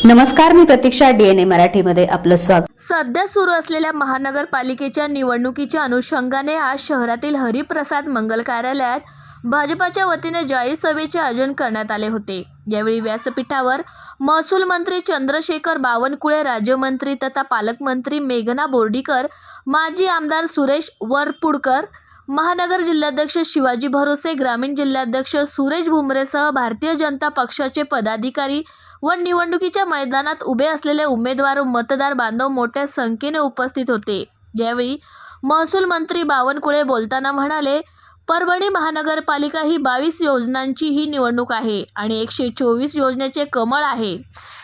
नमस्कार, मी प्रतीक्षा, DNA मराठीमध्ये आपलं स्वागत। सध्या सुरू असलेल्या महानगरपालिकेच्या निवडणुकीच्या अनुषंगाने आज शहरातील हरिप्रसाद मंगल कार्यालयात भाजपाच्या वतीने जाहीर सभेचे आयोजन करण्यात आले होते। यावेळी व्यासपीठावर महसूल मंत्री चंद्रशेखर बावनकुळे, राज्यमंत्री तथा पालकमंत्री मेघना बोर्डीकर, माजी आमदार सुरेश वरपुडकर, महानगर जिल्हाध्यक्ष शिवाजी भरोसे, ग्रामीण जिल्हाध्यक्ष सुरेश भुमरेसह भारतीय जनता पक्षाचे पदाधिकारी व निवडणुकीच्या मैदानात उभे असलेले उमेदवार व मतदार बांधव मोठ्या संख्येने उपस्थित होते। यावेळी महसूल मंत्री बावनकुळे बोलताना म्हणाले, परभणी महानगरपालिका ही 22 योजनांची ही निवडणूक आहे आणि 124 योजनेचे कमळ आहे।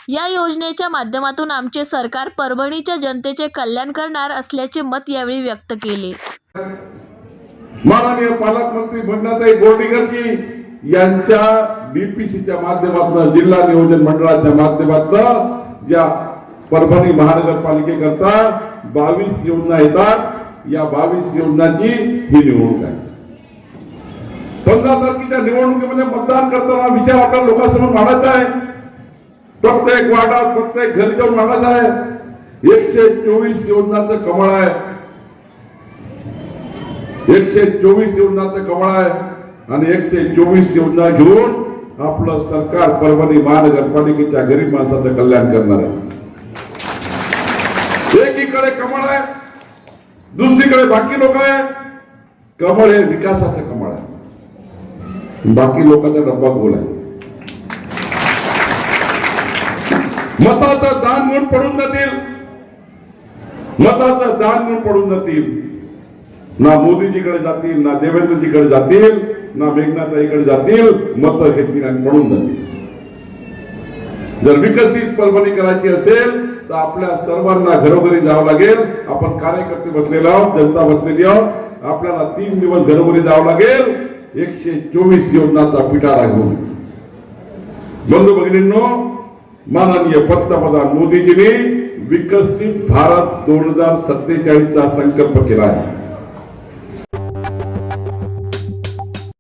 या योजनेच्या माध्यमातून आमचे सरकार परभणीच्या जनतेचे कल्याण करणार असल्याचे मत यावेळी व्यक्त केले। माननीय पालकमंत्री बंडाताई बोर्डीकर जी यांच्या डीपीसीच्या माध्यमातून, जिल्हा नियोजन मंडळाच्या माध्यमातून ज्या परभणी महानगरपालिकेकरता 22 योजना येतात, या 22 योजनांची ही निवडणूक आहे। 15 तारखेच्या निवडणुकीमध्ये मतदान करताना विचार आपल्या लोकांसमोर मांडायचा आहे। प्रत्येक वार्डात, प्रत्येक घरी जाऊन मांडायचा आहे। 124 योजनांचं कमळ आहे, 124 योजनांचं कमळ आहे आणि 124 योजना घेऊन आपलं सरकार परभणी महानगरपालिकेच्या गरीब माणसाचं कल्याण करणार आहे। एकीकडे कमळ आहे, दुसरीकडे बाकी लोक आहे। कमळ हे विकासाचं कमळ आहे, बाकी लोकांचा डब्बा गोल आहे। मताचं दान म्हणून पडून जातील, मताचं दान म्हणून पडून जातील। ना मोदीजीकडे जातील, ना देवेंद्रजीकडे जातील, ना मेघनाताईकडे जातील, मत घेतील आणि पडून जातील। जर विकसित परभणी करायची असेल तर आपल्या सर्वांना घरोघरी जावं लागेल। आपण कार्यकर्ते बसलेले आहोत, जनता बसलेली आहोत। आपल्याला 3 दिवस घरोघरी जावं लागेल 124 योजनांचा पिटारा घेऊन। बंधू भगिनींनो, माननीय पंतप्रधान मोदीजींनी विकसित भारत 2047 चा संकल्प केला आहे।